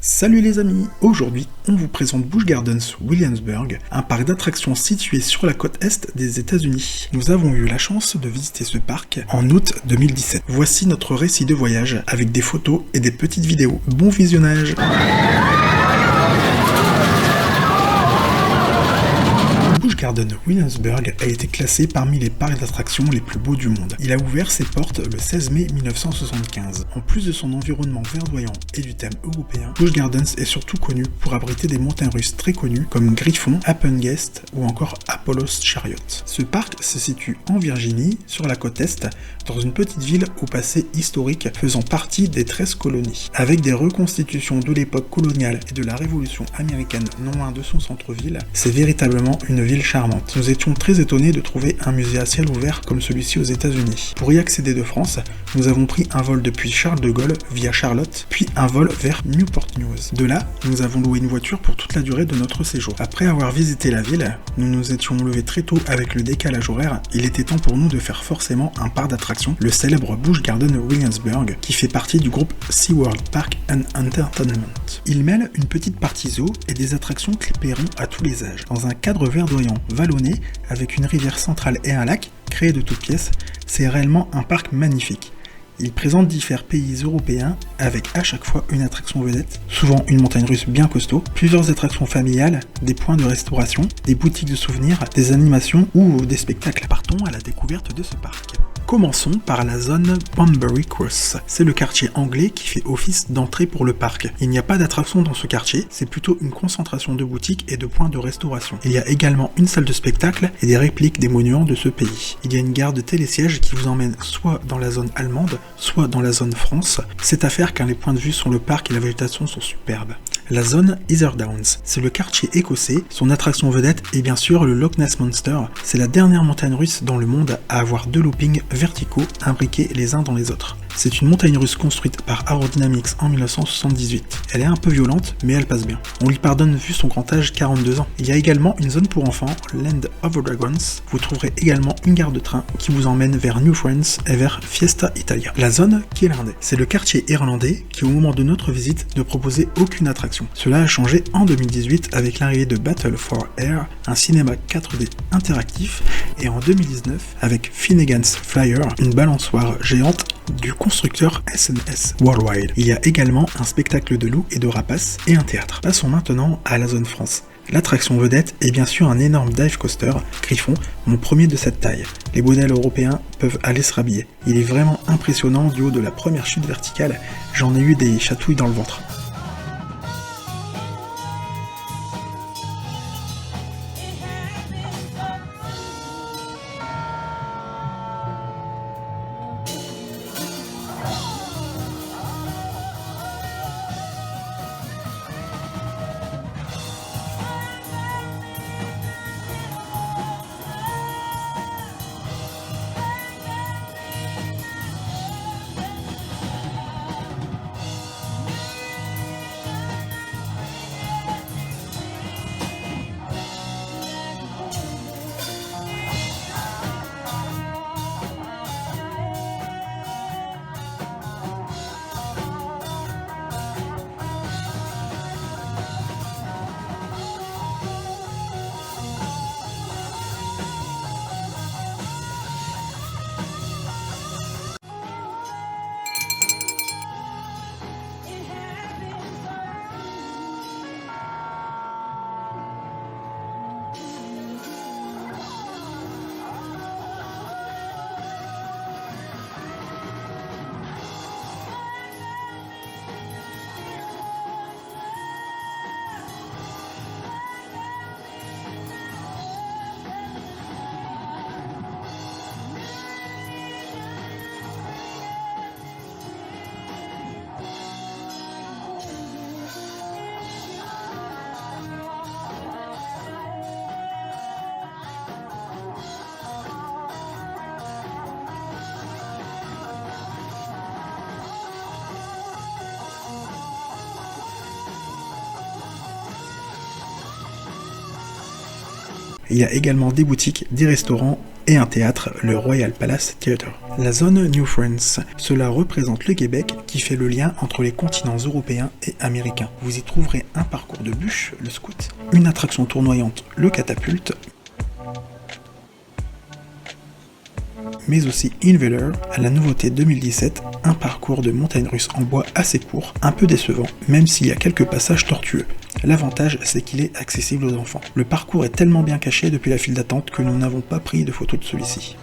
Salut les amis, aujourd'hui on vous présente Busch Gardens Williamsburg, un parc d'attractions situé sur la côte est des États-Unis. Nous avons eu la chance de visiter ce parc en août 2017. Voici notre récit de voyage avec des photos et des petites vidéos. Bon visionnage! Busch Gardens Williamsburg a été classé parmi les parcs d'attractions les plus beaux du monde. Il a ouvert ses portes le 16 mai 1975. En plus de son environnement verdoyant et du thème européen, Busch Gardens est surtout connu pour abriter des montagnes russes très connues comme Griffon, Happenguest ou encore Apollo's Chariot. Ce parc se situe en Virginie, sur la côte est, dans une petite ville au passé historique faisant partie des 13 colonies. Avec des reconstitutions de l'époque coloniale et de la Révolution américaine non loin de son centre-ville, c'est véritablement une ville charmante. Nous étions très étonnés de trouver un musée à ciel ouvert comme celui-ci aux États-Unis. Pour y accéder de France, nous avons pris un vol depuis Charles de Gaulle via Charlotte, puis un vol vers Newport News. De là, nous avons loué une voiture pour toute la durée de notre séjour. Après avoir visité la ville, nous nous étions levés très tôt avec le décalage horaire. Il était temps pour nous de faire forcément un parc d'attractions, le célèbre Busch Gardens Williamsburg, qui fait partie du groupe SeaWorld Park and Entertainment. Il mêle une petite partie zoo et des attractions clipperont à tous les âges, dans un cadre verdoyant vallonné avec une rivière centrale et un lac créé de toutes pièces. C'est réellement un parc magnifique. Il présente différents pays européens avec à chaque fois une attraction vedette, souvent une montagne russe bien costaud, plusieurs attractions familiales, des points de restauration, des boutiques de souvenirs, des animations ou des spectacles. Partons à la découverte de ce parc. Commençons par la zone Banbury Cross. C'est le quartier anglais qui fait office d'entrée pour le parc. Il n'y a pas d'attraction dans ce quartier, c'est plutôt une concentration de boutiques et de points de restauration. Il y a également une salle de spectacle et des répliques des monuments de ce pays. Il y a une gare de télésiège qui vous emmène soit dans la zone allemande, soit dans la zone France. C'est à faire car les points de vue sur le parc et la végétation sont superbes. La zone Heather Downs, c'est le quartier écossais. Son attraction vedette est bien sûr le Loch Ness Monster. C'est la dernière montagne russe dans le monde à avoir deux loopings verticaux imbriqués les uns dans les autres. C'est une montagne russe construite par Aerodynamics en 1978. Elle est un peu violente, mais elle passe bien. On lui pardonne vu son grand âge, 42 ans. Il y a également une zone pour enfants, Land of the Dragons. Vous trouverez également une gare de train qui vous emmène vers New Friends et vers Fiesta Italia. La zone Kielland, c'est le quartier irlandais qui au moment de notre visite ne proposait aucune attraction. Cela a changé en 2018 avec l'arrivée de Battle for Air, un cinéma 4D interactif, et en 2019 avec Finnegan's Flyer, une balançoire géante du constructeur SNS Worldwide. Il y a également un spectacle de loups et de rapaces et un théâtre. Passons maintenant à la zone France. L'attraction vedette est bien sûr un énorme dive coaster, Griffon, mon premier de cette taille. Les modèles européens peuvent aller se rhabiller. Il est vraiment impressionnant du haut de la première chute verticale, j'en ai eu des chatouilles dans le ventre. Il y a également des boutiques, des restaurants et un théâtre, le Royal Palace Theatre. La zone New France, cela représente le Québec qui fait le lien entre les continents européens et américains. Vous y trouverez un parcours de bûche, le scout, une attraction tournoyante, le catapulte, mais aussi Invader, à la nouveauté 2017, un parcours de montagne russe en bois assez court, un peu décevant, même s'il y a quelques passages tortueux. L'avantage, c'est qu'il est accessible aux enfants. Le parcours est tellement bien caché depuis la file d'attente que nous n'avons pas pris de photos de celui-ci.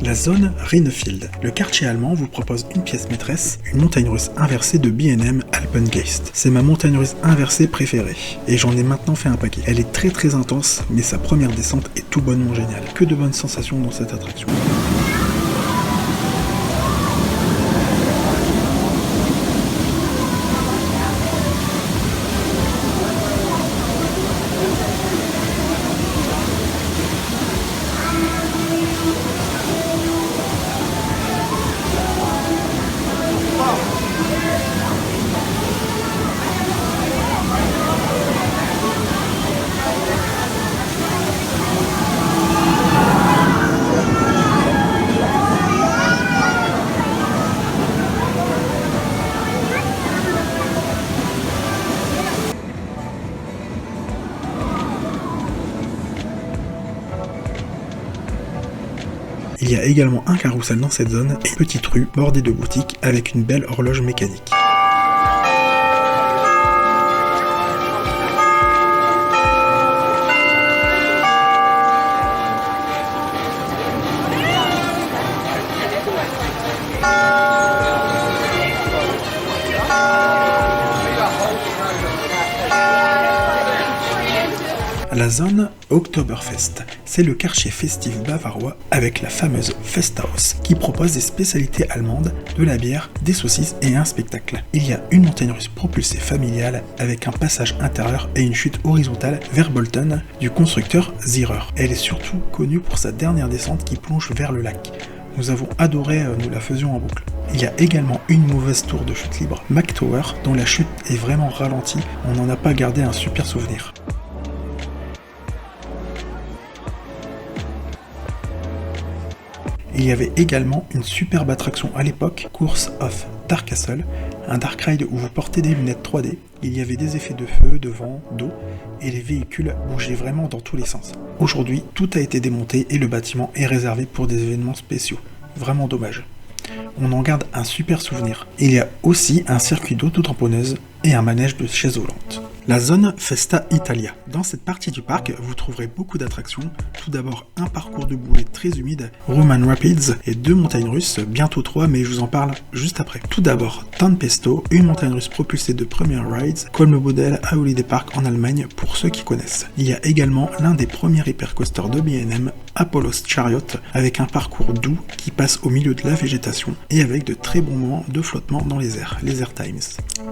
La zone Rheinefeld. Le quartier allemand vous propose une pièce maîtresse, une montagne russe inversée de B&M Alpengeist. C'est ma montagne russe inversée préférée, et j'en ai maintenant fait un paquet. Elle est très intense, mais sa première descente est tout bonnement géniale. Que de bonnes sensations dans cette attraction. Il y a également un carrousel dans cette zone et une petite rue bordée de boutiques avec une belle horloge mécanique. La zone Oktoberfest, c'est le quartier festif bavarois avec la fameuse Festhaus qui propose des spécialités allemandes, de la bière, des saucisses et un spectacle. Il y a une montagne russe propulsée familiale avec un passage intérieur et une chute horizontale vers Bolton du constructeur Zierer. Elle est surtout connue pour sa dernière descente qui plonge vers le lac. Nous avons adoré, nous la faisions en boucle. Il y a également une mauvaise tour de chute libre, McTower, dont la chute est vraiment ralentie, on n'en a pas gardé un super souvenir. Il y avait également une superbe attraction à l'époque, Course of Dark Castle, un dark ride où vous portez des lunettes 3D, il y avait des effets de feu, de vent, d'eau, et les véhicules bougeaient vraiment dans tous les sens. Aujourd'hui, tout a été démonté et le bâtiment est réservé pour des événements spéciaux. Vraiment dommage. On en garde un super souvenir. Il y a aussi un circuit d'auto-tamponneuse et un manège de chaises volantes. La zone Festa Italia. Dans cette partie du parc, vous trouverez beaucoup d'attractions. Tout d'abord, un parcours de bouée très humide, Roman Rapids et 2 montagnes russes, bientôt 3, mais je vous en parle juste après. Tout d'abord, Tempesto, une montagne russe propulsée de Premier Rides, comme le modèle à Holiday Park en Allemagne pour ceux qui connaissent. Il y a également l'un des premiers hypercoasters de B&M, Apollo's Chariot, avec un parcours doux qui passe au milieu de la végétation et avec de très bons moments de flottement dans les airs, les Air Times.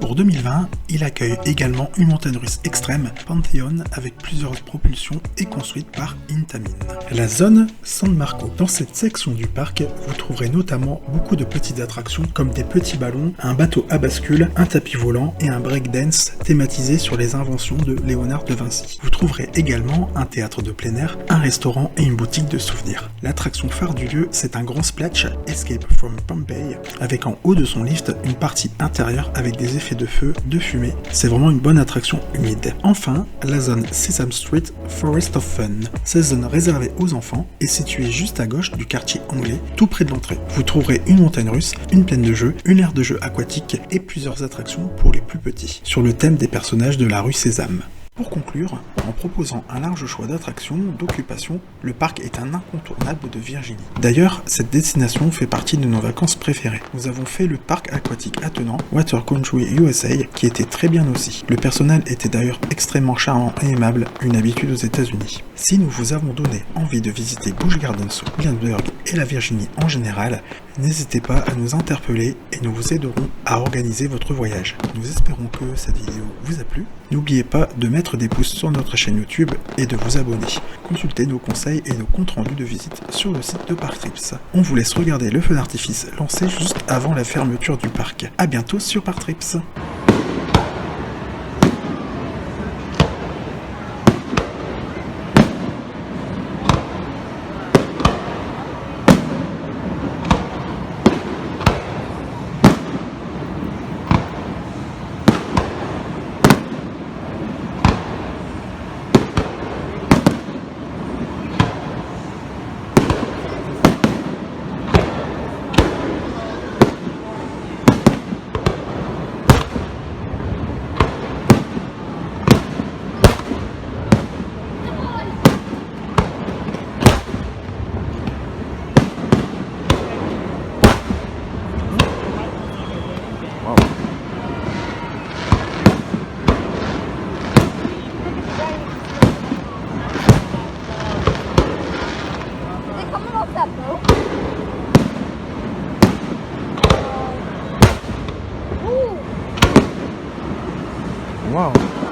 Pour 2020, il accueille également une montagne russe extrême, Pantheon, avec plusieurs propulsions et construite par Intamin. La zone San Marco. Dans cette section du parc, vous trouverez notamment beaucoup de petites attractions comme des petits ballons, un bateau à bascule, un tapis volant et un breakdance thématisé sur les inventions de Léonard de Vinci. Vous trouverez également un théâtre de plein air, un restaurant et une boutique de souvenirs. L'attraction phare du lieu, c'est un grand splash, Escape from Pompeii, avec en haut de son lift une partie intérieure avec des effets de feu, de fumée. C'est vraiment une bonne attraction humide. Enfin, la zone Sesame Street Forest of Fun. Cette zone réservée aux enfants est située juste à gauche du quartier anglais, tout près de l'entrée. Vous trouverez une montagne russe, une plaine de jeu, une aire de jeu aquatique et plusieurs attractions pour les plus petits, sur le thème des personnages de la rue Sésame. Pour conclure, en proposant un large choix d'attractions, d'occupations, le parc est un incontournable de Virginie. D'ailleurs, cette destination fait partie de nos vacances préférées. Nous avons fait le parc aquatique attenant, Water Country USA, qui était très bien aussi. Le personnel était d'ailleurs extrêmement charmant et aimable, une habitude aux États-Unis. Si nous vous avons donné envie de visiter Busch Gardens, Williamsburg et la Virginie en général, N'hésitez pas à nous interpeller et nous vous aiderons à organiser votre voyage. Nous espérons que cette vidéo vous a plu. N'oubliez pas de mettre des pouces sur notre chaîne YouTube et de vous abonner. Consultez nos conseils et nos comptes rendus de visite sur le site de Parc Trips. On vous laisse regarder le feu d'artifice lancé juste avant la fermeture du parc. A bientôt sur Parc Trips. Wow.